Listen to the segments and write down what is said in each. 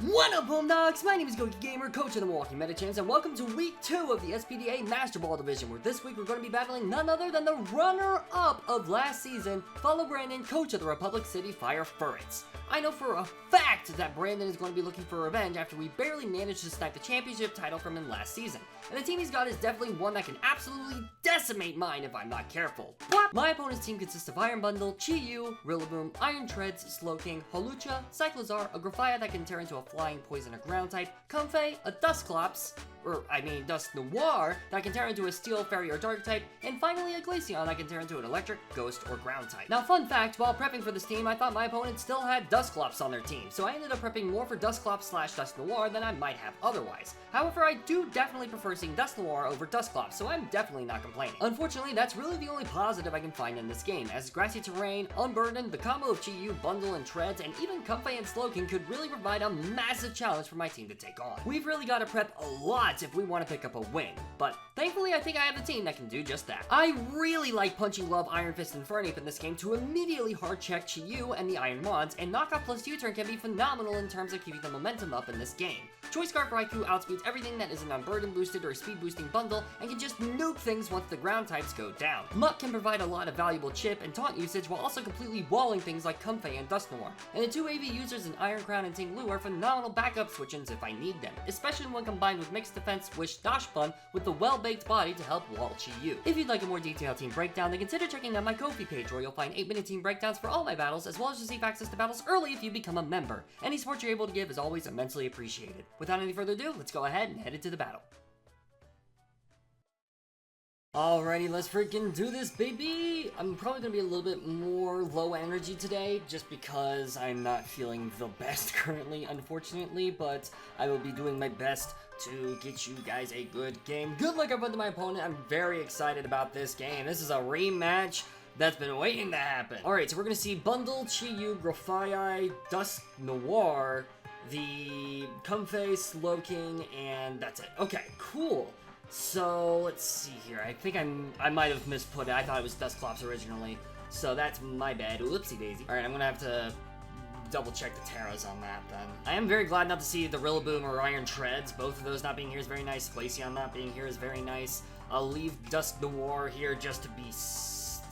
What up, Homedawgs? My name is Gokey Gamer, coach of the Milwaukee Meta Champs, and welcome to week 2 of the SPDA Master Ball Division, where this week we're going to be battling none other than the runner-up of last season, Follow Brandon, coach of the Republic City Fire Furrets. I know for a fact that Brandon is going to be looking for revenge after we barely managed to snag the championship title from him last season. And the team he's got is definitely one that can absolutely decimate mine if I'm not careful. My opponent's team consists of Iron Bundle, Chi-Yu, Rillaboom, Iron Treads, Slowking, Holucha, Cyclozar, a Grafaya that can turn into a Flying Poison or Ground type, Comfey, a Dusclops, Dust Noir, that can turn into a Steel, Fairy, or Dark type, and finally a Glaceon that can turn into an Electric, Ghost, or Ground type. Now, fun fact, while prepping for this team, I thought my opponent still had Dusclops on their team, so I ended up prepping more for Dusclops / Dust Noir than I might have otherwise. However, I do definitely prefer seeing Dust Noir over Dusclops, so I'm definitely not complaining. Unfortunately, that's really the only positive I can find in this game, as Grassy Terrain, Unburdened, the combo of Chi-Yu, Bundle, and Treads, and even Comfey and Slowking could really provide a massive challenge for my team to take on. We've really got to prep a lot if we want to pick up a win, but thankfully I think I have a team that can do just that. I really like Punching Glove, Iron Fist, and Fernape in this game to immediately hard check Chi-Yu and the Iron Mods, and Knockoff plus U-Turn can be phenomenal in terms of keeping the momentum up in this game. Choice Scarf Raikou outspeeds everything that is an Unburdened boosted or speed boosting bundle and can just nuke things once the ground types go down. Muck can provide a lot of valuable chip and taunt usage while also completely walling things like Comfey and Dust Noir, and the two AV users in Iron Crown and Ting-Lu are phenomenal backup switch-ins if I need them, especially when combined with Mixed Defense, Wish, Dash Fun with the well-baked body to help wall Chi-Yu. If you'd like a more detailed team breakdown, then consider checking out my Ko-fi page where you'll find 8-minute team breakdowns for all my battles, as well as receive access to battles early if you become a member. Any support you're able to give is always immensely appreciated. Without any further ado, let's go ahead and head into the battle. Alrighty, let's freaking do this, baby! I'm probably gonna be a little bit more low energy today, just because I'm not feeling the best currently, unfortunately, but I will be doing my best to get you guys a good game. Good luck up to my opponent. I'm very excited about this game. This is a rematch that's been waiting to happen. Alright, so we're gonna see Bundle, Chi-Yu, Grafaya, Dust Noir, the Comfey, Slowking, and that's it. Okay, cool. So, let's see here. I think I might have misput it. I thought it was Dusclops originally. So that's my bad. Oopsie daisy. Alright, I'm gonna have to double check the Terras on that then. I am very glad not to see the Rillaboom or Iron Treads. Both of those not being here is very nice. Glaceon not being here is very nice. I'll leave Dust Noir here just to be...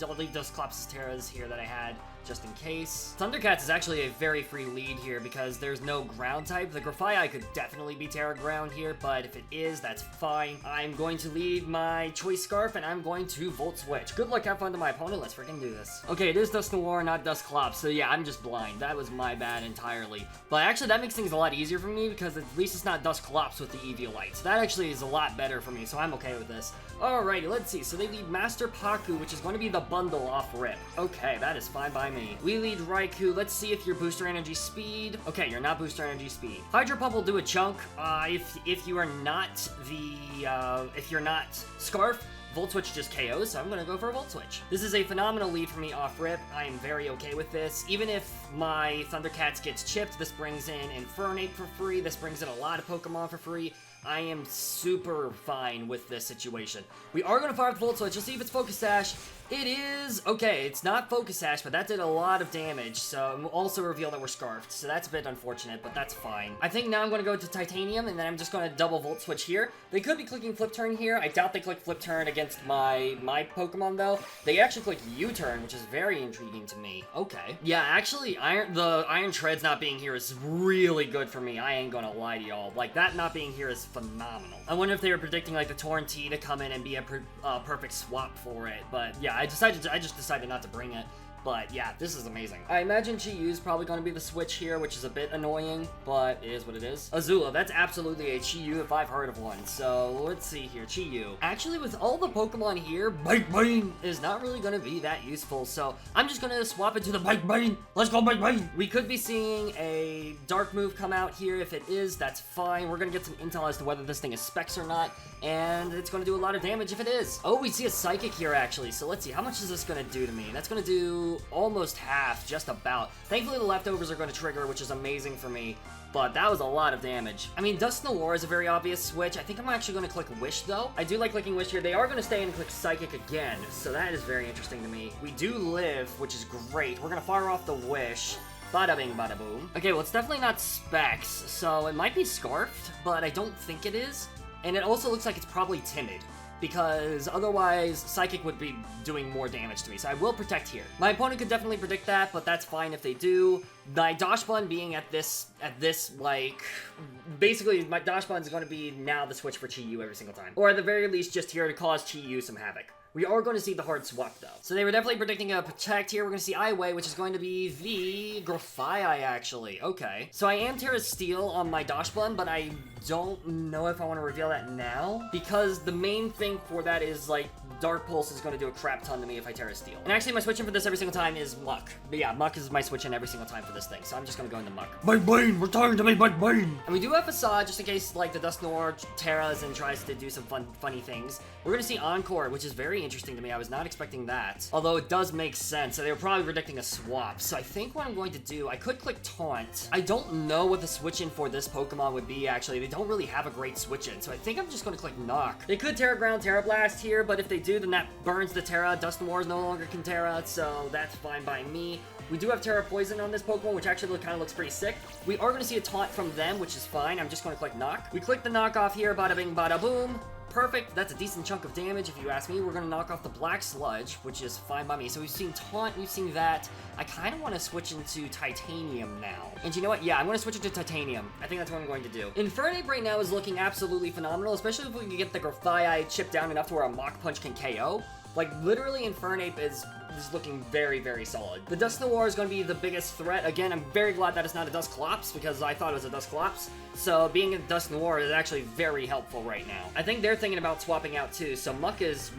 I'll leave Dusclops' Terras here that I had, just in case. Thundercats is actually a very free lead here because there's no ground type. The Grafaya could definitely be Terra Ground here, but if it is, that's fine. I'm going to leave my Choice Scarf and I'm going to Volt Switch. Good luck, have fun to my opponent. Let's freaking do this. Okay, it is Dust Noir, not Dusclops, so yeah, I'm just blind. That was my bad entirely. But actually, that makes things a lot easier for me because at least it's not Dusclops with the Eviolite. So that actually is a lot better for me, so I'm okay with this. Alrighty, let's see. So they lead Master Paku, which is going to be the bundle off rip. Okay, that is fine by me. We lead Raikou. Let's see if you're Booster Energy Speed. Okay, you're not Booster Energy Speed. Hydro Pump will do a chunk. If you are not if you're not Scarf, Volt Switch just KOs, so I'm gonna go for a Volt Switch. This is a phenomenal lead for me off rip. I am very okay with this. Even if my Thundercats gets chipped, this brings in Infernape for free. This brings in a lot of Pokemon for free. I am super fine with this situation. We are going to fire the Volt Switch. Let's see if it's Focus Sash. It is. Okay, it's not Focus Sash, but that did a lot of damage, so we'll also reveal that we're Scarfed, so that's a bit unfortunate, but that's fine. I think now I'm going to go to Titanium, and then I'm just going to double Volt Switch here. They could be clicking Flip Turn here. I doubt they click Flip Turn against my Pokemon, though. They actually click U-Turn, which is very intriguing to me. Okay. Yeah, actually, the Iron Treads not being here is really good for me. I ain't going to lie to y'all. Like, that not being here is phenomenal. I wonder if they were predicting, like, the Torrentee to come in and be a perfect swap for it, but yeah, I just decided not to bring it. But yeah, this is amazing. I imagine Chi-Yu's probably going to be the switch here, which is a bit annoying, but it is what it is. Azula, that's absolutely a Chi-Yu if I've heard of one. So let's see here, Chi-Yu. Actually, with all the Pokemon here, Bite Bane is not really going to be that useful. So I'm just going to swap it to the Bite Bane. Let's go Bite Bane. We could be seeing a Dark move come out here. If it is, that's fine. We're going to get some intel as to whether this thing is Specs or not. And it's going to do a lot of damage if it is. Oh, we see a Psychic here, actually. So let's see. How much is this going to do to me? That's going to do almost half, just about. Thankfully, the leftovers are going to trigger, which is amazing for me. But that was a lot of damage. I mean, Dust Noir is a very obvious switch. I think I'm actually going to click Wish, though. I do like clicking Wish here. They are going to stay and click Psychic again, so that is very interesting to me. We do live, which is great. We're going to fire off the Wish. Bada bing, bada boom. Okay, well, it's definitely not Specs, so it might be Scarfed, but I don't think it is. And it also looks like it's probably Timid, because otherwise Psychic would be doing more damage to me, so I will Protect here. My opponent could definitely predict that, but that's fine if they do. My Dash Bun being at this, like, basically my Dash Bun is going to be now the switch for Chi-Yu every single time. Or at the very least, just here to cause Chi-Yu some havoc. We are going to see the hard swap, though. So they were definitely predicting a Protect here. We're going to see Iway, which is going to be the Grafai, actually. Okay. So I am Terra Steel on my Dash Bun, but I don't know if I want to reveal that now, because the main thing for that is, like, Dark Pulse is going to do a crap ton to me if I Terra Steel. And actually, my switch in for this every single time is Muck. But yeah, Muck is my switch in every single time for this thing, so I'm just going to go into Muck. My Bane! Return to me, my Bane! And we do have Facade, just in case, like, the Dust Noir Terras and tries to do some funny things. We're going to see Encore, which is very interesting to me. I was not expecting that. Although it does make sense. So they were probably predicting a swap. So I think what I'm going to do, I could click Taunt. I don't know what the switch in for this Pokemon would be, actually. They don't really have a great switch in. So I think I'm just going to click Knock. They could Terra Ground, Terra Blast here, but if they do, then that burns the Terra. Dust Noir no longer can Terra, so that's fine by me. We do have Terra Poison on this Pokemon, which actually kind of looks pretty sick. We are going to see a Taunt from them, which is fine. I'm just going to click Knock. We click the Knock off here. Bada bing, bada boom. Perfect. That's a decent chunk of damage, if you ask me. We're going to knock off the Black Sludge, which is fine by me. So we've seen Taunt, we've seen that. I kind of want to switch into Titanium now. And you know what? Yeah, I'm going to switch into Titanium. I think that's what I'm going to do. Infernape right now is looking absolutely phenomenal, especially if we can get the Grafai chipped down enough to where a Mach Punch can KO. Like, literally, Infernape is looking very, very solid. The Dust Noir is going to be the biggest threat. Again, I'm very glad that it's not a Dusclops, because I thought it was a Dusclops. So being a Dust Noir is actually very helpful right now. I think they're thinking about swapping out too, so Muck is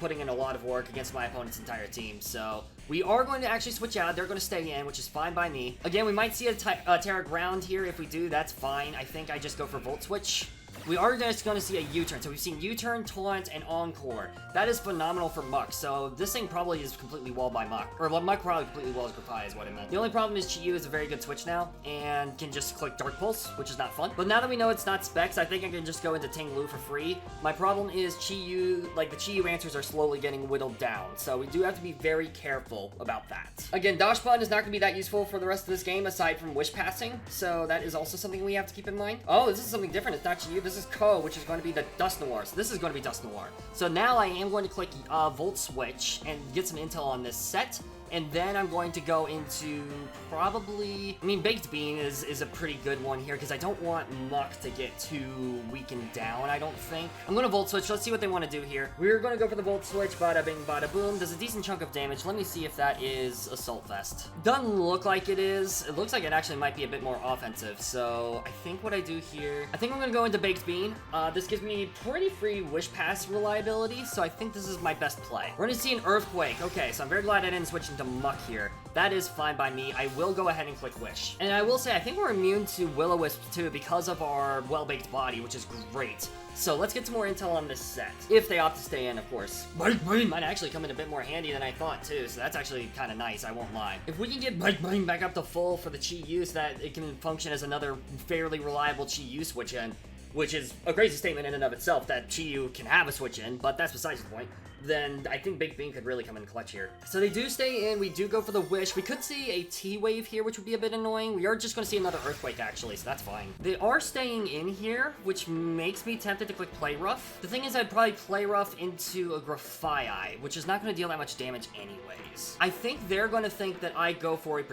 putting in a lot of work against my opponent's entire team, so we are going to actually switch out. They're going to stay in, which is fine by me. Again, we might see a Terra Ground here. If we do, that's fine. I think I just go for Volt Switch. We are just going to see a U-turn. So we've seen U-turn, Taunt, and Encore. That is phenomenal for Muck. So this thing probably is completely walled by Muck. Or Muck probably completely walls Grafai is what I meant. The only problem is Chi-Yu is a very good switch now and can just click Dark Pulse, which is not fun. But now that we know it's not Specs, I think I can just go into Ting-Lu for free. My problem is Chi-Yu, like the Chi-Yu answers are slowly getting whittled down. So we do have to be very careful about that. Again, Dash Bun is not going to be that useful for the rest of this game aside from Wish Passing. So that is also something we have to keep in mind. Oh, this is something different. It's not Chi-Yu. This is Ko, which is going to be the Dust Noir. So this is going to be Dust Noir. So now I am going to click Volt Switch and get some intel on this set. And then I'm going to go into probably... I mean, Baked Bean is a pretty good one here because I don't want Muck to get too weakened down, I don't think. I'm going to Volt Switch. Let's see what they want to do here. We're going to go for the Volt Switch. Bada bing, bada boom. Does a decent chunk of damage. Let me see if that is Assault Vest. Doesn't look like it is. It looks like it actually might be a bit more offensive. So I think what I do here... I think I'm going to go into Baked Bean. This gives me pretty free Wish Pass reliability, so I think this is my best play. We're going to see an Earthquake. Okay, so I'm very glad I didn't switch into Muck here. That is fine by me. I will go ahead and click Wish. And I will say, I think we're immune to Will-O-Wisp too because of our well-baked body, which is great. So let's get some more intel on this set. If they opt to stay in, of course. Bite Brain might actually come in a bit more handy than I thought too, so that's actually kind of nice, I won't lie. If we can get Bite Brain back up to full for the Chi-Yu so that it can function as another fairly reliable Chi-Yu switch in, which is a crazy statement in and of itself that Chi-Yu can have a switch in, but that's besides the point, then I think Big Bean could really come in clutch here. So they do stay in, we do go for the Wish. We could see a T-Wave here, which would be a bit annoying. We are just going to see another Earthquake, actually, so that's fine. They are staying in here, which makes me tempted to click Play Rough. The thing is, I'd probably Play Rough into a Grafai, which is not going to deal that much damage anyways. I think they're going to think that I go for a...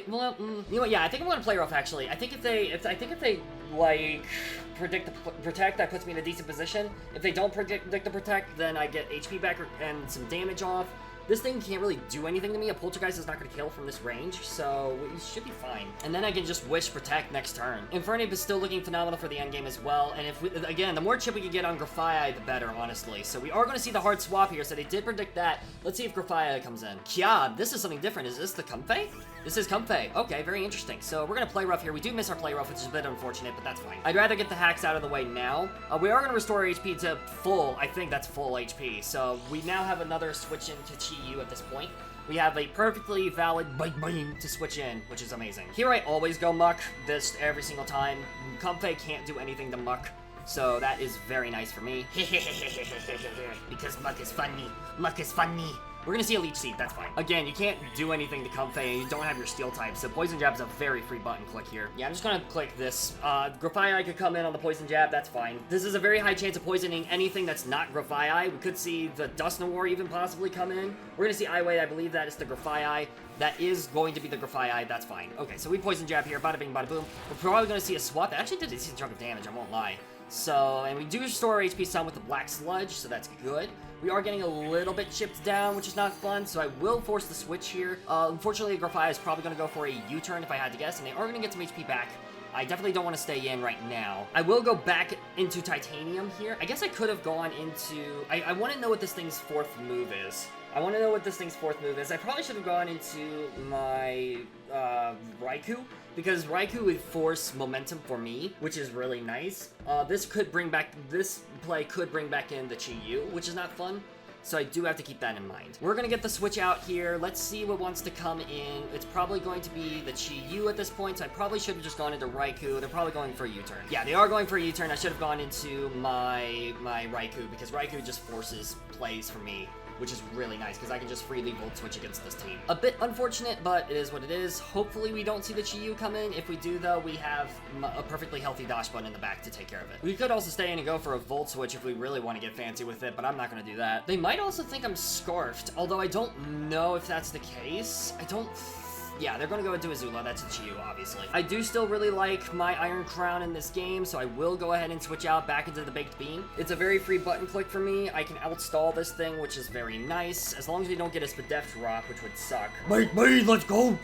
well, you know what, yeah, I think I'm going to Play Rough, actually. I think if they, like... predict the Protect, that puts me in a decent position. If they don't predict the Protect, then I get HP back and some damage off. This thing can't really do anything to me. A Poltergeist is not going to kill from this range, so we should be fine. And then I can just Wish Protect next turn. Infernape is still looking phenomenal for the endgame as well, and if we, again, the more chip we can get on Grafai, the better, honestly. So we are going to see the hard swap here, so they did predict that. Let's see if Grafai comes in. Kya, this is something different. Is this the Comfey? This is Comfey. Okay, very interesting. So we're going to Play Rough here. We do miss our Play Rough, which is a bit unfortunate, but that's fine. I'd rather get the hacks out of the way now. We are going to restore HP to full. I think that's full HP. So we now have another switch into Chi-Yu at this point. We have a perfectly valid Bite Beam to switch in, which is amazing. Here I always go Muck, this every single time. Comfey can't do anything to Muck, so that is very nice for me. Because Muck is funny. Muck is funny. We're gonna see a Leech Seed, that's fine. Again, you can't do anything to Comfey and you don't have your Steel type, so Poison Jab is a very free button click here. Yeah, I'm just gonna click this. Grafaiai could come in on the Poison Jab, that's fine. This is a very high chance of poisoning anything that's not Grafaiai. We could see the Dusknoir even possibly come in. We're gonna see Iway, I believe that is the Grafaiai. That is going to be the Grafaiai, that's fine. Okay, so we Poison Jab here, bada bing, bada boom. We're probably gonna see a swap. That actually did a decent chunk of damage, I won't lie. So, and we do restore HP some with the Black Sludge, so that's good. We are getting a little bit chipped down, which is not fun, so I will force the switch here. Unfortunately, Grafaiai is probably going to go for a U-turn if I had to guess, and they are going to get some HP back. I definitely don't want to stay in right now. I will go back into Titanium here. I guess I could have gone into... I want to know what this thing's fourth move is. I probably should have gone into my Raikou, because Raikou would force momentum for me, which is really nice. This play could bring back in the Chi-Yu, which is not fun. So I do have to keep that in mind. We're gonna get the switch out here. Let's see what wants to come in. It's probably going to be the Chi-Yu at this point, so I probably should have just gone into Raikou. They're probably going for a U-turn. Yeah, they are going for a U-turn. I should have gone into my Raikou, because Raikou just forces plays for me, which is really nice, because I can just freely Volt Switch against this team. A bit unfortunate, but it is what it is. Hopefully we don't see the Chi-Yu come in. If we do, though, we have a perfectly healthy dash button in the back to take care of it. We could also stay in and go for a Volt Switch if we really want to get fancy with it, but I'm not going to do that. They might also think I'm Scarfed, although I don't know if that's the case. Yeah, they're going to go into Azula. That's a Chi-Yu, obviously. I do still really like my Iron Crown in this game, so I will go ahead and switch out back into the Baked Bean. It's a very free button click for me. I can outstall this thing, which is very nice, as long as we don't get a Spadef drop, which would suck. Baked Bean, let's go!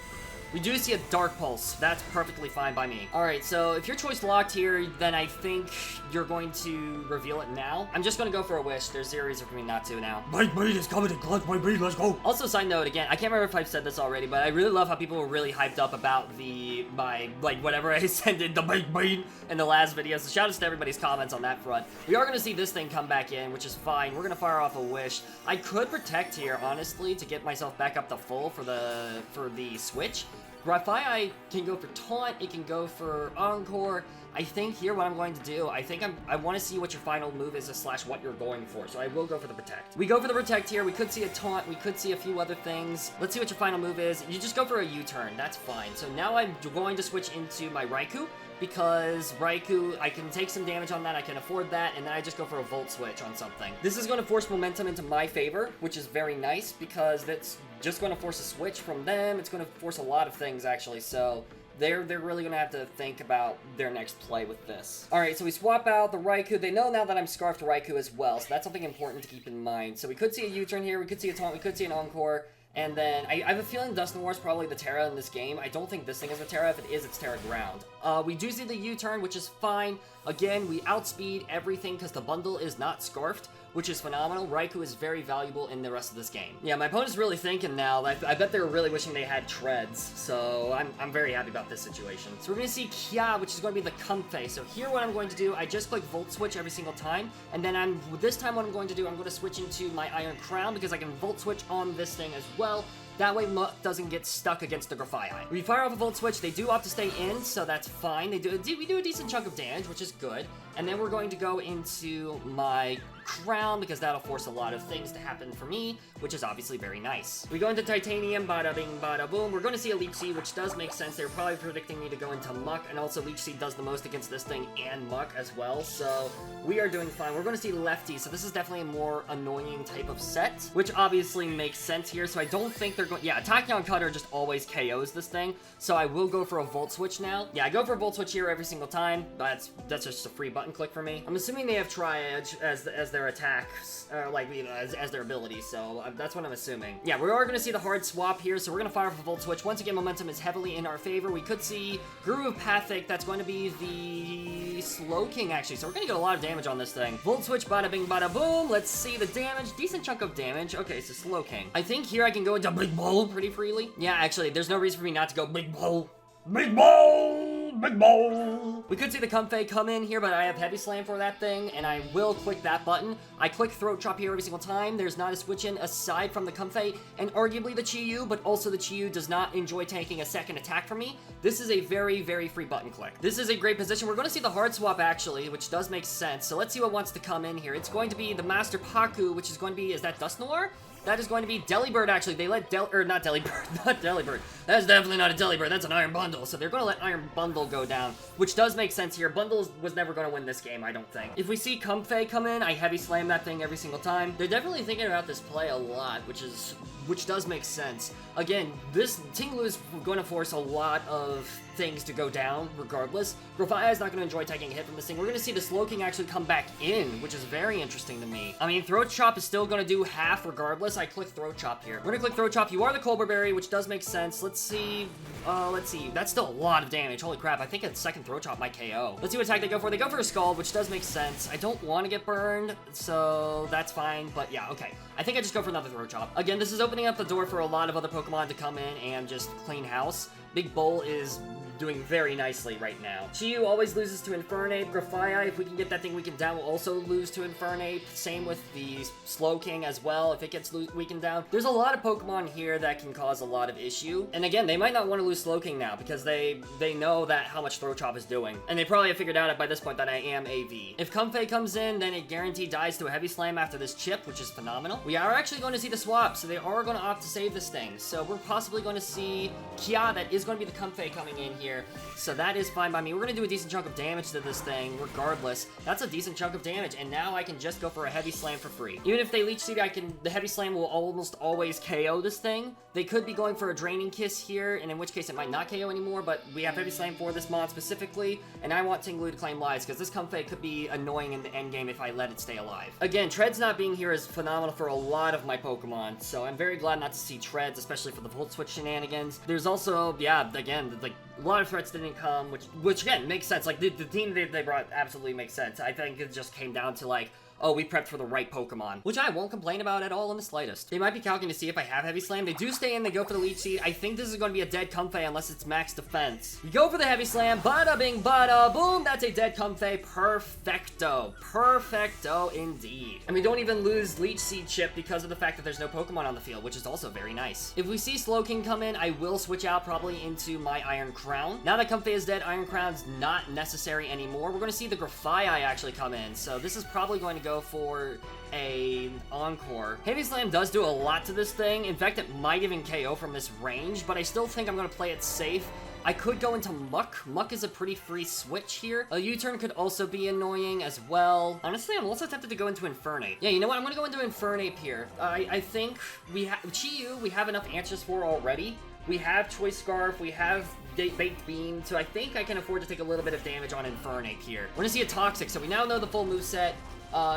We do see a Dark Pulse. That's perfectly fine by me. Alright, so if your choice locked here, then I think you're going to reveal it now. I'm just going to go for a Wish. There's zero reason for me not to now. Baked Bean is coming to clutch my bean, let's go! Also, side note, again, I can't remember if I've said this already, but I really love how people were really hyped up about whatever I sent in the Baked Bean in the last video. So shout out to everybody's comments on that front. We are going to see this thing come back in, which is fine. We're going to fire off a Wish. I could Protect here, honestly, to get myself back up to full for the switch. Grafaiai can go for Taunt, it can go for Encore. I think here what I'm going to do, I want to see what your final move is / what you're going for, so I will go for the Protect. We go for the Protect here, we could see a Taunt, we could see a few other things. Let's see what your final move is. You just go for a U-turn, that's fine. So now I'm going to switch into my Raikou, because Raikou, I can take some damage on that, I can afford that, and then I just go for a Volt Switch on something. This is going to force momentum into my favor, which is very nice, because that's just going to force a switch from them. It's going to force a lot of things, actually, so they're really going to have to think about their next play with this. Alright, so we swap out the Raikou. They know now that I'm Scarfed Raikou as well, so that's something important to keep in mind. So we could see a U-turn here, we could see a Taunt, we could see an Encore, and then I have a feeling Dusknoir is probably the Terra in this game. I don't think this thing is a Terra. If it is, it's Terra Ground. We do see the U-turn, which is fine. Again, we outspeed everything because the bundle is not Scarfed, which is phenomenal. Raikou is very valuable in the rest of this game. Yeah, my opponent's really thinking now. I bet they're really wishing they had Treads, so I'm very happy about this situation. So we're going to see Kia, which is going to be the Comfey. So here what I'm going to do, I just click Volt Switch every single time, and then this time what I'm going to do, I'm going to switch into my Iron Crown because I can Volt Switch on this thing as well. That way Muck doesn't get stuck against the Grafaiai. We fire off a Volt Switch, they do opt to stay in, so that's fine. We do a decent chunk of damage, which is good. And then we're going to go into my Crown, because that'll force a lot of things to happen for me, which is obviously very nice. We go into Titanium, bada bing, bada boom. We're going to see a Leech Seed, which does make sense. They're probably predicting me to go into Muck, and also Leech Seed does the most against this thing and Muck as well, so we are doing fine. We're going to see Lefty, so this is definitely a more annoying type of set, which obviously makes sense here, so I don't think they're going... Yeah, Tachyon Cutter just always KOs this thing, so I will go for a Volt Switch now. Yeah, I go for a Volt Switch here every single time. That's just a free button click for me. I'm assuming they have Tri-Edge as their attacks, as their ability, so that's what I'm assuming. Yeah, we are going to see the hard swap here, so we're going to fire off a Volt Switch. Once again, momentum is heavily in our favor. We could see Guru of Pathic. That's going to be the Slow King, actually, so we're going to get a lot of damage on this thing. Volt Switch, bada bing, bada boom. Let's see the damage. Decent chunk of damage. Okay, so Slow King. I think here I can go into Big Ball pretty freely. Yeah, actually, there's no reason for me not to go Big Ball. Big Ball! Big Ball! We could see the Comfey come in here, but I have Heavy Slam for that thing, and I will click that button. I click Throat Chop here every single time. There's not a switch in aside from the Comfey, and arguably the Chi-Yu, but also the Chi-Yu does not enjoy taking a second attack from me. This is a very, very free button click. This is a great position. We're going to see the hard swap, actually, which does make sense. So let's see what wants to come in here. It's going to be the Master Paku, which is going to be, is that Dusknoir? That is going to be Delibird, actually. They let not Delibird, not Delibird. That's definitely not a Delibird, that's an Iron Bundle. So they're going to let Iron Bundle go down, which does make sense here. Bundle was never going to win this game, I don't think. If we see Comfey come in, I heavy slam that thing every single time. They're definitely thinking about this play a lot, which does make sense. Again, this Ting-Lu is going to force a lot of things to go down regardless. Grafaya is not going to enjoy taking a hit from this thing. We're going to see the Slowking actually come back in, which is very interesting to me. I mean, Throat Chop is still going to do half regardless. I click Throat Chop here. We're going to click Throat Chop. You are the Colbur Berry, which does make sense. Let's see. That's still a lot of damage. Holy crap. I think a second Throat Chop might KO. Let's see what attack they go for. They go for a Scald, which does make sense. I don't want to get burned, so that's fine. But yeah, okay. I think I just go for another Throat Chop. Again, this is opening up the door for a lot of other Pokemon to come in and just clean house. Big Bull is doing very nicely right now. Chi-Yu always loses to Infernape. Grafaya, if we can get that thing weakened down, will also lose to Infernape. Same with the Slowking as well, if it gets weakened down. There's a lot of Pokemon here that can cause a lot of issue. And again, they might not want to lose Slowking now because they know that how much Throat Chop is doing. And they probably have figured out by this point that I am AV. If Comfey comes in, then it guaranteed dies to a Heavy Slam after this chip, which is phenomenal. We are actually going to see the swap, so they are going to opt to save this thing. So we're possibly going to see Kia, that is going to be the Comfey coming in here. So that is fine by me. We're going to do a decent chunk of damage to this thing, regardless. That's a decent chunk of damage, and now I can just go for a Heavy Slam for free. Even if they Leech Seed, the Heavy Slam will almost always KO this thing. They could be going for a Draining Kiss here, and in which case it might not KO anymore, but we have Heavy Slam for this mod specifically, and I want Ting-Lu to claim lives, because this Comfey could be annoying in the endgame if I let it stay alive. Again, Treads not being here is phenomenal for a lot of my Pokemon, so I'm very glad not to see Treads, especially for the Volt Switch shenanigans. There's also, yeah, again, like, a lot of threats didn't come, which again, makes sense. Like, the team they brought absolutely makes sense. I think it just came down to, like, oh, we prepped for the right Pokemon, which I won't complain about at all in the slightest. They might be calculating to see if I have Heavy Slam. They do stay in, they go for the Leech Seed. I think this is going to be a dead Comfey unless it's max defense. We go for the Heavy Slam, bada bing bada boom, that's a dead Comfey. Perfecto. Perfecto indeed. And we don't even lose Leech Seed chip because of the fact that there's no Pokemon on the field, which is also very nice. If we see Slowking come in, I will switch out probably into my Iron Crown. Now that Comfey is dead, Iron Crown's not necessary anymore. We're going to see the Grafaya actually come in, so this is probably going to go for a Encore. Heavy Slam does do a lot to this thing. In fact, it might even KO from this range, but I still think I'm going to play it safe. I could go into Muck. Muck is a pretty free switch here. A U-turn could also be annoying as well. Honestly, I'm also tempted to go into Infernape. Yeah, you know what? I'm going to go into Infernape here. I think we have Chi-Yu, we have enough answers for already. We have Choice Scarf, we have Baked Bean, so I think I can afford to take a little bit of damage on Infernape here. We're going to see a Toxic, so we now know the full moveset.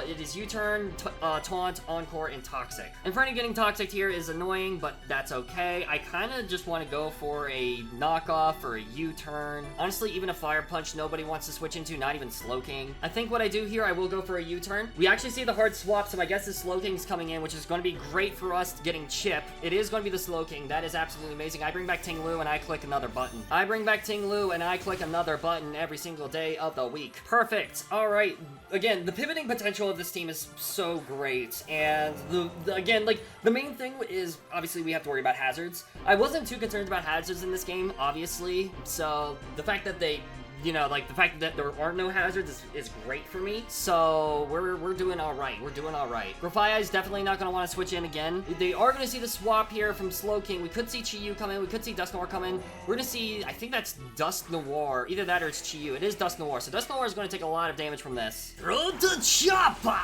It is U-turn, Taunt, Encore, and Toxic. Infernape getting Toxic here is annoying, but that's okay. I kind of just want to go for a knockoff or a U-turn. Honestly, even a Fire Punch nobody wants to switch into, not even Slowking. I think what I do here, I will go for a U-turn. We actually see the hard swap, so I guess the Slowking's coming in, which is going to be great for us getting Chip. It is going to be the Slowking. That is absolutely amazing. I bring back Ting-Lu, and I click another button. I bring back Ting-Lu, and I click another button every single day of the week. Perfect. All right. Again, the pivoting potential of this team is so great, and again, like, the main thing is, obviously, we have to worry about hazards. I wasn't too concerned about hazards in this game, obviously, so the fact that they, you know, like, the fact that there are no hazards is great for me, so we're doing alright, we're doing alright. Grafaya is definitely not going to want to switch in again. They are going to see the swap here from Slowking. We could see Chi-Yu come in, we could see Dusknoir come in. We're going to see, I think that's Dusknoir, either that or it's Chi-Yu. It is Dusknoir, so Dusknoir is going to take a lot of damage from this. Throw the chopper!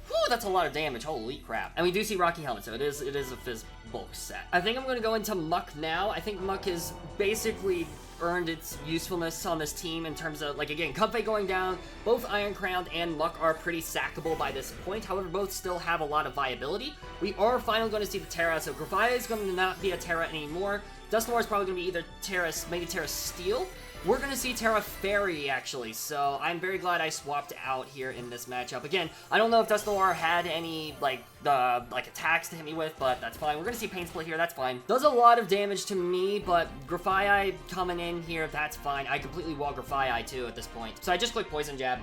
Whew, that's a lot of damage, holy crap. And we do see Rocky Helmet, so it is a Fizz bulk set. I think I'm going to go into Muck now. I think Muck is basically earned its usefulness on this team in terms of, like, again, Comfey going down, both Iron Crowned and Muck are pretty sackable by this point. However, both still have a lot of viability. We are finally going to see the Terra, so Grafaya is going to not be a Terra anymore. Dusknoir is probably going to be either Terra, maybe Terra Steel. We're going to see Terra Fairy, actually, so I'm very glad I swapped out here in this matchup. Again, I don't know if Dusknoir had any, like attacks to hit me with, but that's fine. We're going to see Pain Split here, that's fine. Does a lot of damage to me, but Grafaya coming in here, that's fine. I completely wall Grafaya, too, at this point. So I just click Poison Jab.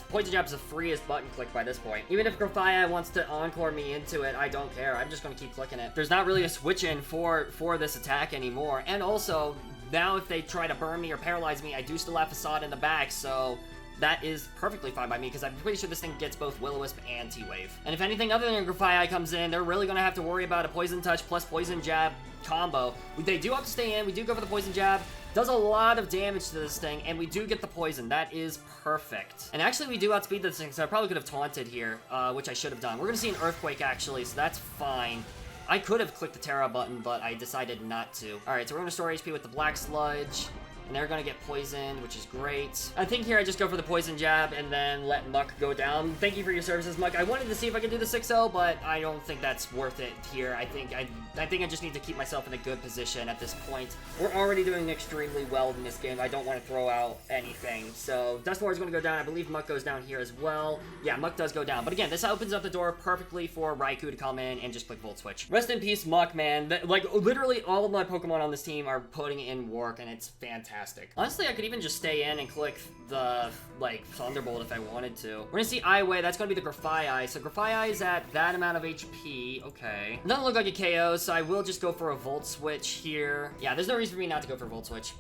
Poison Jab's the freest button click by this point. Even if Grafaya wants to Encore me into it, I don't care. I'm just going to keep clicking it. There's not really a switch in for this attack anymore, and also, now if they try to burn me or paralyze me, I do still have Facade in the back, so that is perfectly fine by me, because I'm pretty sure this thing gets both Will-O-Wisp and T-Wave. And if anything other than Grafaiai comes in, they're really going to have to worry about a Poison Touch plus Poison Jab combo. They do have to stay in. We do go for the Poison Jab. Does a lot of damage to this thing, and we do get the poison. That is perfect. And actually, we do outspeed this thing, so I probably could have taunted here, which I should have done. We're going to see an Earthquake, actually, so that's fine. I could have clicked the Terra button, but I decided not to. Alright, so we're going to store HP with the Black Sludge. And they're gonna get poisoned, which is great. I think here I just go for the poison jab and then let Muck go down. Thank you for your services, Muck. I wanted to see if I could do the 6-0, but I don't think that's worth it here. I think I just need to keep myself in a good position at this point. We're already doing extremely well in this game. I don't want to throw out anything. So Dusknoir is going to go down. I believe Muck goes down here as well. Yeah, Muck does go down. But again, this opens up the door perfectly for Raikou to come in and just click Volt Switch. Rest in peace, Muck, man. Like, literally all of my Pokemon on this team are putting in work, and it's fantastic. Honestly, I could even just stay in and click the, like, Thunderbolt if I wanted to. We're gonna see Iway. That's gonna be the Grafaiai. So Grafaiai is at that amount of HP. Okay. It doesn't look like a KO, so I will just go for a Volt Switch here. Yeah, there's no reason for me not to go for Volt Switch.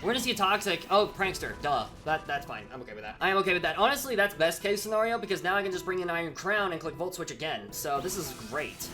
We're gonna see a Toxic. Oh, Prankster. Duh. That's fine. I'm okay with that. I am okay with that. Honestly, that's best case scenario, because now I can just bring in Iron Crown and click Volt Switch again. So this is great.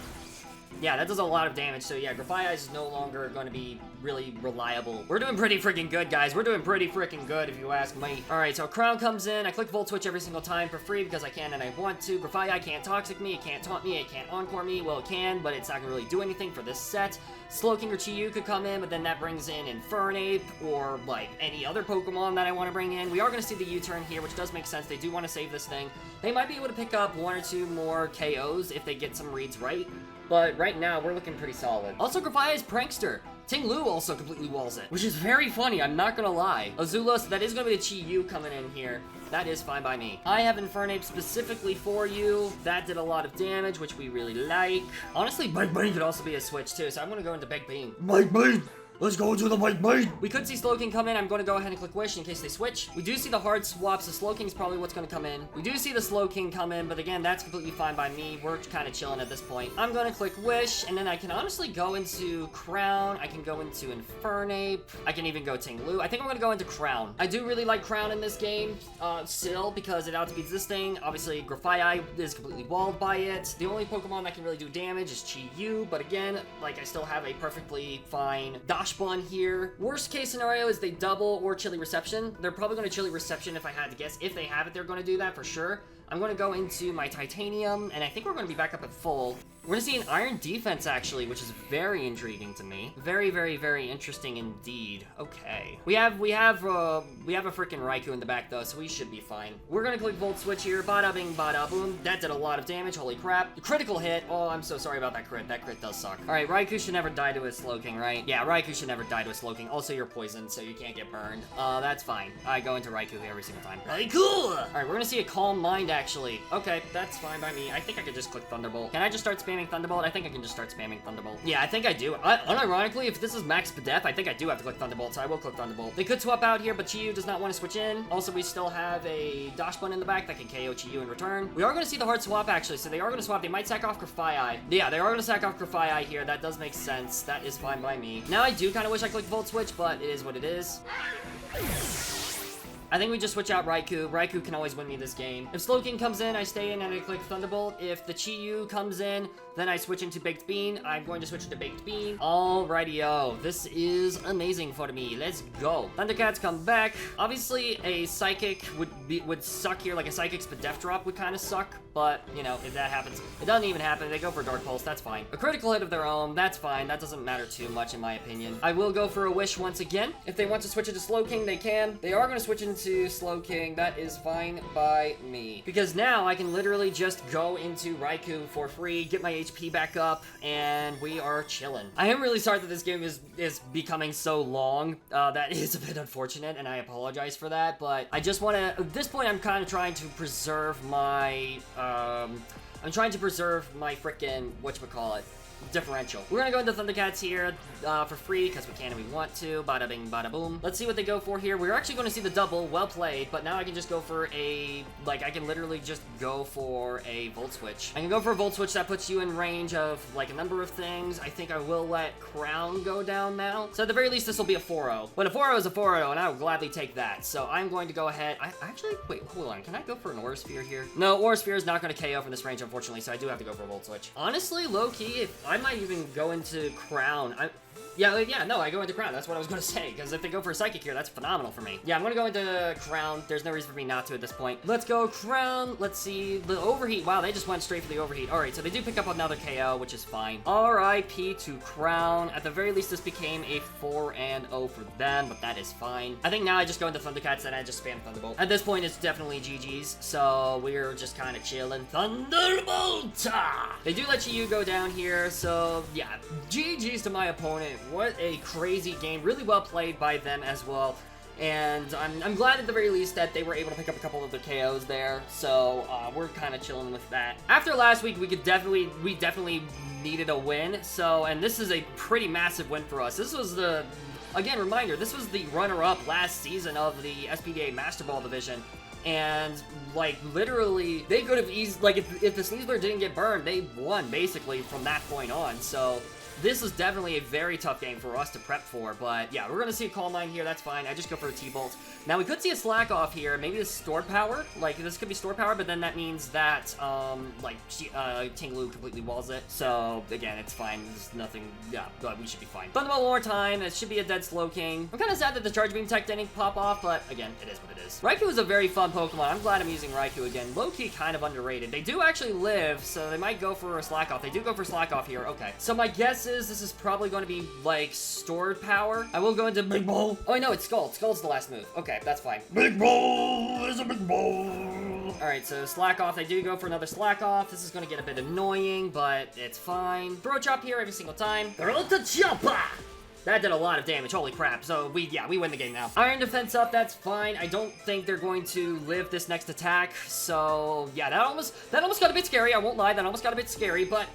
Yeah, that does a lot of damage, so yeah, Grafaiai is no longer going to be really reliable. We're doing pretty freaking good, guys. We're doing pretty freaking good, if you ask me. Alright, so Crown comes in. I click Volt Switch every single time for free because I can and I want to. Grafaiai can't Toxic me, it can't taunt me, it can't Encore me. Well, it can, but it's not going to really do anything for this set. Slowking or Chi-Yu could come in, but then that brings in Infernape or, like, any other Pokemon that I want to bring in. We are going to see the U-turn here, which does make sense. They do want to save this thing. They might be able to pick up 1 or 2 more KOs if they get some reads right. But right now, we're looking pretty solid. Also, Grafaiai's Prankster. Ting-Lu also completely walls it, which is very funny, I'm not gonna lie. Azula, so that is gonna be the Chi-Yu coming in here. That is fine by me. I have Infernape specifically for you. That did a lot of damage, which we really like. Honestly, Big Bean could also be a switch too, so I'm gonna go into Big Bean. Big Bean! Let's go to the Big Bean! We could see Slowking come in. I'm going to go ahead and click Wish in case they switch. We do see the hard swap, so Slowking is probably what's going to come in. We do see the Slowking come in, but again, that's completely fine by me. We're kind of chilling at this point. I'm going to click Wish, and then I can honestly go into Crown. I can go into Infernape. I can even go Ting-Lu. I think I'm going to go into Crown. I do really like Crown in this game still because it outspeeds this thing. Obviously, Grafaiai is completely walled by it. The only Pokemon that can really do damage is Chi-Yu, but again, like, I still have a perfectly fine Dashbun here. Worst case scenario is they double or Chilly Reception. They're probably going to Chilly Reception if I had to guess. If they have it, they're going to do that for sure. I'm going to go into my Titanium, and I think we're going to be back up at full. We're going to see an Iron Defense, actually, which is very intriguing to me. Very, very, very interesting indeed. Okay. We have a freaking Raikou in the back, though, so we should be fine. We're going to click Volt Switch here. Bada bing, bada boom. That did a lot of damage. Holy crap. Critical hit. Oh, I'm so sorry about that crit. That crit does suck. All right, Raikou should never die to a Slowking, right? Yeah, Raikou should never die to a Slowking. Also, you're poisoned, so you can't get burned. That's fine. I go into Raikou every single time. Raikou! All right, we're going to see a Calm Mind, actually. Okay, that's fine by me. I think I could just click Thunderbolt. Can I just start spamming Thunderbolt? I think I can just start spamming Thunderbolt. Yeah, I think I do. Unironically, if this is Max Spadef, I think I do have to click Thunderbolt, so I will click Thunderbolt. They could swap out here, but Chi-Yu does not want to switch in. Also, we still have a Dashbun in the back that can KO Chi-Yu in return. We are going to see the hard swap, actually, so they are going to swap. They might sack off Grafaiai. Yeah, they are going to sack off Grafaiai here. That does make sense. That is fine by me. Now, I do kind of wish I clicked Volt Switch, but it is what it is. I think we just switch out Raikou. Raikou can always win me this game. If Slowking comes in, I stay in and I click Thunderbolt. If the Chi-Yu comes in, then I switch into Baked Bean. I'm going to switch into Baked Bean. Alrighty-o. This is amazing for me. Let's go. Thundercats come back. Obviously, a Psychic would suck here. Like a Psychic Spadef drop would kind of suck. But, you know, if that happens, it doesn't even happen. They go for Dark Pulse. That's fine. A critical hit of their own. That's fine. That doesn't matter too much, in my opinion. I will go for a Wish once again. If they want to switch it to Slowking, they can. They are going to switch into Slowking. That is fine by me. Because now I can literally just go into Raikou for free, get my HP back up, and we are chilling. I am really sorry that this game is becoming so long. That is a bit unfortunate, and I apologize for that, but I just want to, at this point, I'm kind of trying to preserve my, I'm trying to preserve my frickin', whatchamacallit, differential. We're gonna go into Thundercats here for free because we can and we want to. Bada bing, bada boom. Let's see what they go for here. We're actually going to see the double. Well played, but now I can just go for a, like, I can literally just go for a Volt Switch. I can go for a Volt Switch that puts you in range of, like, a number of things. I think I will let Crown go down now. So at the very least, this will be a 4-0. But a 4-0 is a 4-0, and I will gladly take that. So I'm going to go ahead. Actually, wait, hold on. Can I go for an Aura Sphere here? No, Aura Sphere is not going to KO from this range, unfortunately, so I do have to go for a Volt Switch. Honestly, low-key, if I might even go into Crown. Yeah, no, I go into Crown. That's what I was going to say, because if they go for a Psychic here, that's phenomenal for me. Yeah, I'm going to go into Crown. There's no reason for me not to at this point. Let's go Crown. Let's see. The Overheat. Wow, they just went straight for the Overheat. All right, so they do pick up another KO, which is fine. RIP to Crown. At the very least, this became a 4-0 for them, but that is fine. I think now I just go into Thundercats and I just spam Thunderbolt. At this point, it's definitely GG's, so we're just kind of chilling. Thunderbolt! They do let you go down here, so yeah, GG's to my opponent. What a crazy game. Really well played by them as well. And I'm glad at the very least that they were able to pick up a couple of the KOs there. So we're kind of chilling with that. After last week, we definitely needed a win. So, and this is a pretty massive win for us. This was again, reminder, this was the runner-up last season of the SPDA Master Ball division. And, like, literally, they could have easily, like, if the Sneasler didn't get burned, they won, basically, from that point on. So this is definitely a very tough game for us to prep for, but yeah, we're gonna see a Calm Mind here, that's fine. I just go for a T-Bolt. Now, we could see a Slack Off here. Maybe this is stored power. Like, this could be stored power, but then that means that, Ting-Lu completely walls it. So, again, it's fine. There's nothing, yeah, but we should be fine. Thunderbolt one more time. It should be a dead Slowking. I'm kind of sad that the Charge Beam Tech didn't pop off, but again, it is what it is. Raikou is a very fun Pokemon. I'm glad I'm using Raikou again. Low-key kind of underrated. They do actually live, so they might go for a Slack Off. They do go for Slack Off here. Okay. So my guess is this is probably going to be, like, stored power. I will go into Big Ball. Oh, no, it's Scald. Scald's the last move. Okay, that's fine. Big Ball is a Big Ball. Alright, so Slack Off. They do go for another Slack Off. This is going to get a bit annoying, but it's fine. Throw Chop here every single time. Throw the Chopper! That did a lot of damage, holy crap. So, we win the game now. Iron Defense up, that's fine. I don't think they're going to live this next attack. So, yeah, that almost got a bit scary. I won't lie, that almost got a bit scary, but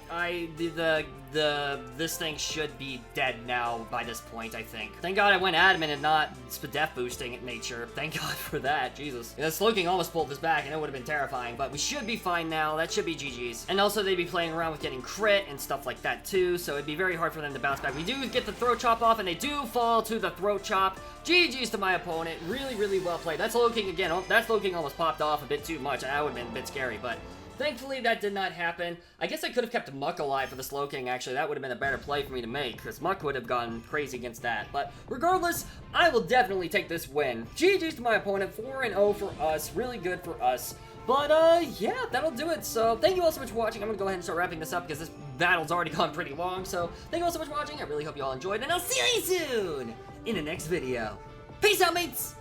this thing should be dead now by this point, I think. Thank God I went adamant and not SPDF boosting at nature. Thank God for that, Jesus. The Slowking almost pulled this back, and it would have been terrifying, but we should be fine now. That should be GG's. And also, they'd be playing around with getting crit and stuff like that, too, so it'd be very hard for them to bounce back. We do get the Throat Chop off, and they do fall to the Throat Chop. GG's to my opponent. Really, really well played. That Slowking again. Oh, that Slowking almost popped off a bit too much. That would have been a bit scary, but thankfully that did not happen. I guess I could have kept Muck alive for the Slowking, actually. That would have been a better play for me to make, because Muck would have gone crazy against that. But regardless, I will definitely take this win. GG's to my opponent. 4-0 for us. Really good for us. But, yeah, that'll do it. So, thank you all so much for watching. I'm gonna go ahead and start wrapping this up because this battle's already gone pretty long. So, thank you all so much for watching. I really hope you all enjoyed, and I'll see you soon in the next video. Peace out, mates!